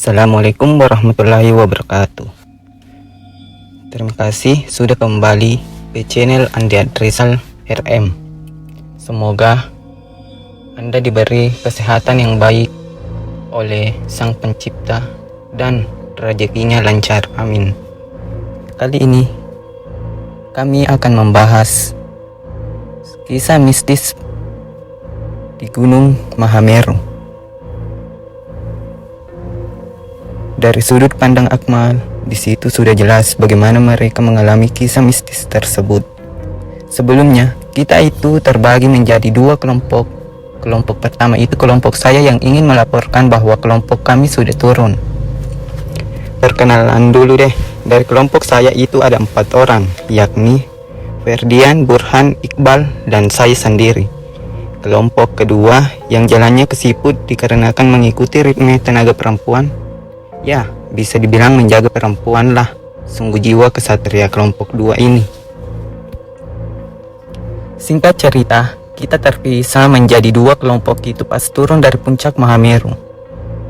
Assalamualaikum warahmatullahi wabarakatuh. Terima kasih sudah kembali ke channel Andreas Rizal RM. Semoga Anda diberi kesehatan yang baik oleh Sang Pencipta dan rezekinya lancar. Amin. Kali ini kami akan membahas kisah mistis di Gunung Mahameru. Dari sudut pandang Akmal, di situ sudah jelas bagaimana mereka mengalami kisah mistis tersebut. Sebelumnya, kita itu terbagi menjadi dua kelompok. Kelompok pertama itu kelompok saya yang ingin melaporkan bahwa kelompok kami sudah turun. Perkenalan dulu deh, dari kelompok saya itu ada 4 orang, yakni Ferdian, Burhan, Iqbal, dan saya sendiri. Kelompok kedua yang jalannya kesiput dikarenakan mengikuti ritme tenaga perempuan. Ya, bisa dibilang menjaga perempuan lah. Sungguh jiwa kesatria kelompok 2 ini. Singkat cerita, kita terpisah menjadi 2 kelompok itu pas turun dari puncak Mahameru.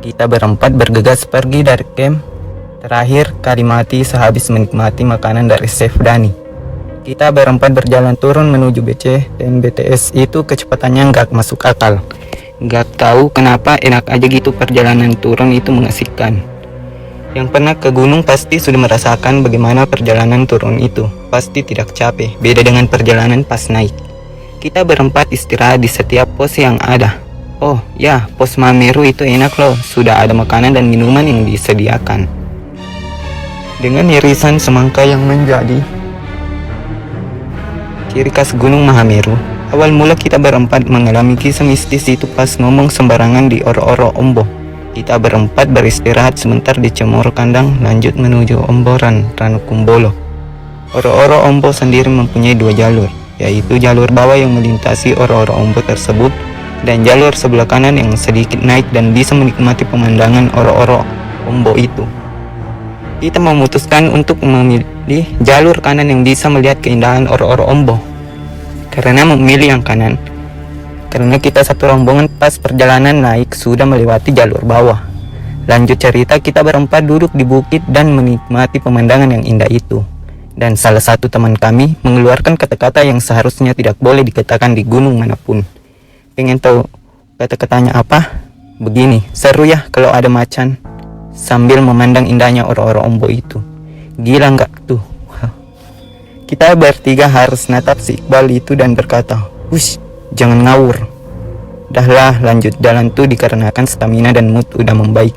Kita berempat bergegas pergi dari camp. Terakhir kali mati sehabis menikmati makanan dari Chef Dani. Kita berempat berjalan turun menuju BC dan BTS itu kecepatannya nggak masuk akal. Nggak tahu kenapa enak aja gitu perjalanan turun itu mengasihkan. Yang pernah ke gunung pasti sudah merasakan bagaimana perjalanan turun itu. Pasti tidak capek, beda dengan perjalanan pas naik. Kita berempat istirahat di setiap pos yang ada. Oh ya, pos Mahameru itu enak loh, sudah ada makanan dan minuman yang disediakan. Dengan irisan semangka yang menjadi ciri khas Gunung Mahameru, awal mula kita berempat mengalami kisah mistis itu pas ngomong sembarangan di Oro-Oro Ombo. Kita berempat beristirahat sebentar di Cemoro Kandang, lanjut menuju Omboran Ranukumbolo. Oro-Oro Ombo sendiri mempunyai 2 jalur, yaitu jalur bawah yang melintasi Oro-Oro Ombo tersebut dan jalur sebelah kanan yang sedikit naik dan bisa menikmati pemandangan Oro-Oro Ombo itu. Kita memutuskan untuk memilih jalur kanan yang bisa melihat keindahan Oro-Oro Ombo. Karena memilih yang kanan, karena kita satu rombongan pas perjalanan naik sudah melewati jalur bawah. Lanjut cerita, kita berempat duduk di bukit dan menikmati pemandangan yang indah itu. Dan salah satu teman kami mengeluarkan kata-kata yang seharusnya tidak boleh dikatakan di gunung manapun. Pengen tahu kata-katanya apa? Begini, seru ya kalau ada macan. Sambil memandang indahnya Oro-Oro Ombo itu. Gila nggak tuh? Kita bertiga harus natap si Iqbal itu dan berkata, "Wush, jangan ngawur." Dahlah lanjut jalan tuh dikarenakan stamina dan mood udah membaik.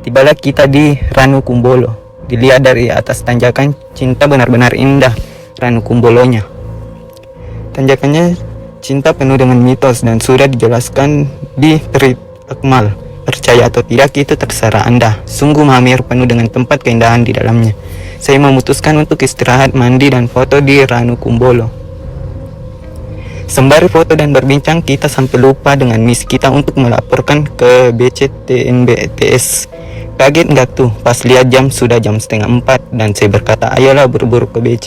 Tibalah kita di Ranukumbolo. Dilihat dari atas tanjakan, cinta benar-benar indah Ranukumbolonya. Tanjakannya cinta penuh dengan mitos dan sudah dijelaskan di tweet Akmal. Percaya atau tidak itu terserah Anda. Sungguh Mahameru penuh dengan tempat keindahan di dalamnya. Saya memutuskan untuk istirahat, mandi dan foto di Ranukumbolo. Sembari foto dan berbincang, kita sampai lupa dengan misi kita untuk melaporkan ke BCTNBTS. Kaget nggak tuh pas lihat jam sudah jam 3:30 dan saya berkata, ayolah buru-buru ke BC,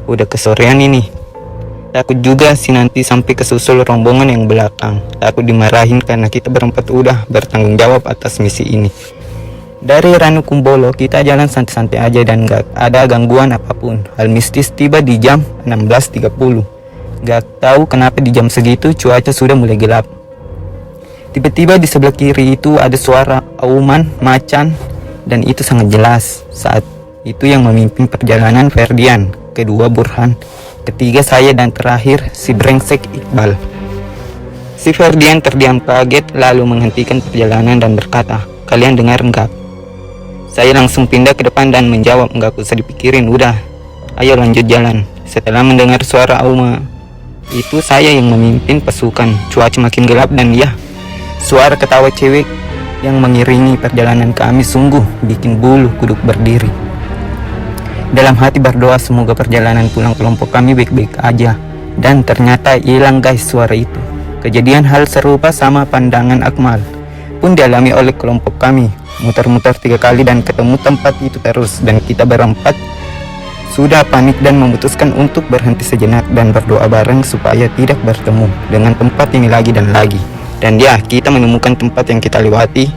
udah kesorean ini. Takut juga sih nanti sampai kesusul rombongan yang belakang. Takut dimarahin karena kita berempat udah bertanggung jawab atas misi ini. Dari Ranukumbolo kita jalan santai-santai aja dan gak ada gangguan apapun. Hal mistis tiba di jam 16.30. Gak tahu kenapa di jam segitu cuaca sudah mulai gelap. Tiba-tiba di sebelah kiri itu ada suara auman macan dan itu sangat jelas. Saat itu yang memimpin perjalanan Ferdian, kedua Burhan, ketiga saya dan terakhir si brengsek Iqbal. Si Ferdian terdiam kaget lalu menghentikan perjalanan dan berkata, "Kalian dengar enggak?" Saya langsung pindah ke depan dan menjawab, "Enggak usah dipikirin, udah. Ayo lanjut jalan." Setelah mendengar suara auma itu saya yang memimpin pasukan. Cuaca makin gelap dan ya, suara ketawa cewek yang mengiringi perjalanan kami sungguh bikin bulu kuduk berdiri. Dalam hati berdoa semoga perjalanan pulang kelompok kami baik-baik aja. Dan ternyata hilang guys suara itu. Kejadian hal serupa sama pandangan Akmal pun dialami oleh kelompok kami. Muter-muter 3 kali dan ketemu tempat itu terus. Dan kita berempat sudah panik dan memutuskan untuk berhenti sejenak dan berdoa bareng supaya tidak bertemu dengan tempat ini lagi dan lagi. Dan ya, kita menemukan tempat yang kita lewati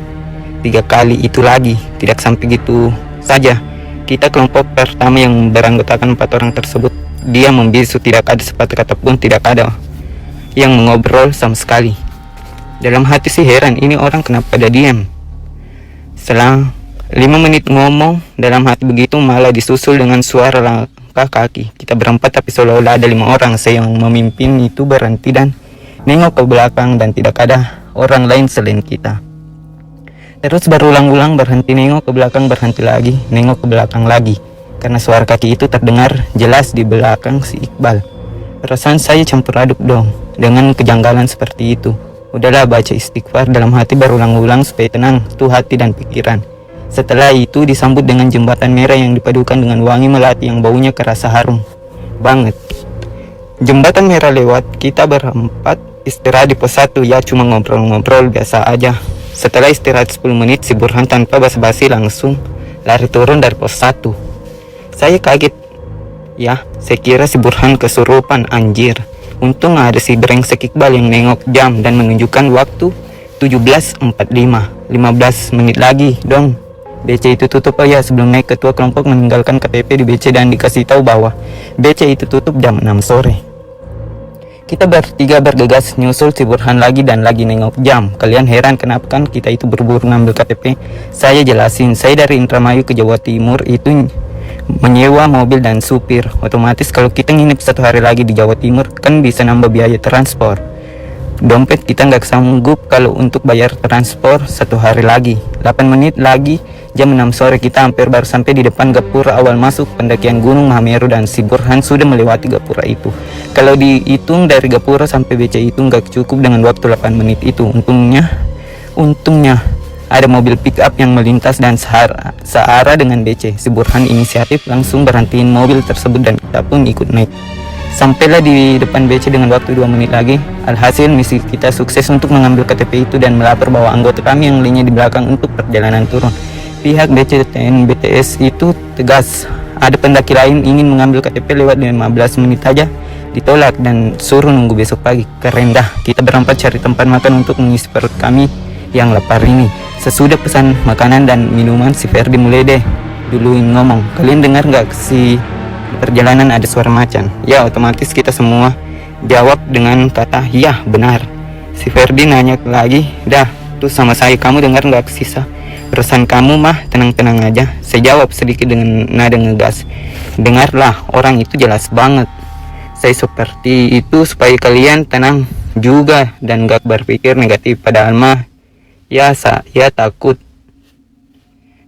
3 kali itu lagi. Tidak sampai gitu saja, kita kelompok pertama yang beranggotakan 4 orang tersebut, dia membisu, tidak ada sepatah kata pun, tidak ada yang mengobrol sama sekali. Dalam hati sih heran, ini orang kenapa pada diam. Selang 5 menit ngomong, dalam hati begitu malah disusul dengan suara langkah kaki. Kita berempat tapi seolah-olah ada 5 orang. Saya yang memimpin itu berhenti dan nengok ke belakang dan tidak ada orang lain selain kita. Terus berulang-ulang berhenti, nengok ke belakang, berhenti lagi, nengok ke belakang lagi. Karena suara kaki itu terdengar jelas di belakang si Iqbal. Perasaan saya campur aduk dong dengan kejanggalan seperti itu. Udahlah, baca istighfar dalam hati berulang-ulang supaya tenang tuh hati dan pikiran. Setelah itu disambut dengan jembatan merah yang dipadukan dengan wangi melati yang baunya kerasa harum banget. Jembatan merah lewat, kita berempat istirahat di pos 1, ya cuma ngobrol-ngobrol biasa aja. Setelah istirahat 10 menit, si Burhan tanpa basa-basi langsung lari turun dari pos 1. Saya kaget. Ya, saya kira si Burhan kesurupan, anjir. Untung ada si brengsek Iqbal yang nengok jam dan menunjukkan waktu 17.45. 15 menit lagi dong. BC itu tutup. Oh ya, sebelum naik, ketua kelompok meninggalkan KTP di BC dan dikasih tahu bahwa BC itu tutup jam 6 sore. Kita bertiga bergegas nyusul si Burhan lagi dan lagi nengok jam. Kalian heran kenapa kan kita itu berburu ngambil KTP? Saya jelasin, saya dari Indramayu ke Jawa Timur itu menyewa mobil dan supir. Otomatis kalau kita nginep 1 hari lagi di Jawa Timur kan bisa nambah biaya transport. Dompet kita nggak sanggup kalau untuk bayar transport 1 hari lagi. 8 menit lagi jam 6 sore kita hampir baru sampai di depan gapura awal masuk pendakian Gunung Mahameru dan si Burhan sudah melewati gapura itu. Kalau dihitung dari gapura sampai BC itu nggak cukup dengan waktu 8 menit itu. Untungnya ada mobil pick up yang melintas dan searah dengan BC. Si Burhan inisiatif langsung berhentiin mobil tersebut dan kita pun ikut naik. Sampailah di depan BC dengan waktu 2 menit lagi. Alhasil misi kita sukses untuk mengambil KTP itu dan melapor bahwa anggota kami yang lainnya di belakang untuk perjalanan turun. Pihak BCTN BTS itu tegas. Ada pendaki lain ingin mengambil KTP lewat 15 menit saja ditolak dan suruh nunggu besok pagi. Keren dah. Kita berempat cari tempat makan untuk mengisi perut kami yang lapar ini. Sesudah pesan makanan dan minuman, si Ferdi mulai deh duluin ngomong. Kalian dengar nggak si perjalanan ada suara macan? Ya, otomatis kita semua jawab dengan kata ya benar. Si Ferdi nanya lagi, dah tuh sama saya, kamu dengar nggak sisa? Pesan kamu mah tenang-tenang aja. Saya jawab sedikit dengan nada ngegas, dengarlah, orang itu jelas banget. Saya seperti itu supaya kalian tenang juga dan gak berpikir negatif. Padahal mah ya saya takut.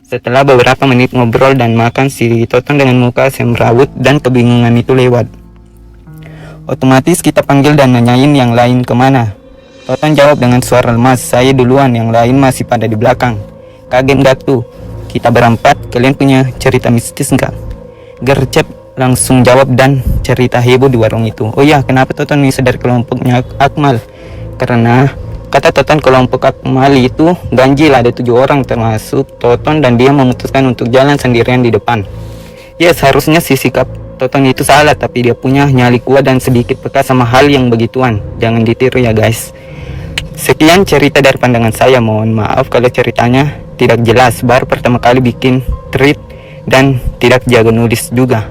Setelah beberapa menit ngobrol dan makan, si Toton dengan muka semrawut dan kebingungan itu lewat. Otomatis kita panggil dan nanyain yang lain kemana. Toton jawab dengan suara lemas, saya duluan, yang lain masih pada di belakang. Kaget gak tuh? Kita berempat, kalian punya cerita mistis gak? Gercep langsung jawab dan cerita heboh di warung itu. Oh ya, kenapa Toton bisa dari kelompoknya Akmal? Karena kata Toton kelompok Akmal itu ganjil, ada 7 orang termasuk Toton dan dia memutuskan untuk jalan sendirian di depan. Ya, seharusnya si sikap Toton itu salah, tapi dia punya nyali kuat dan sedikit peka sama hal yang begituan. Jangan ditiru ya guys. Sekian cerita dari pandangan saya, mohon maaf kalau ceritanya tidak jelas, baru pertama kali bikin tweet dan tidak jago nulis juga.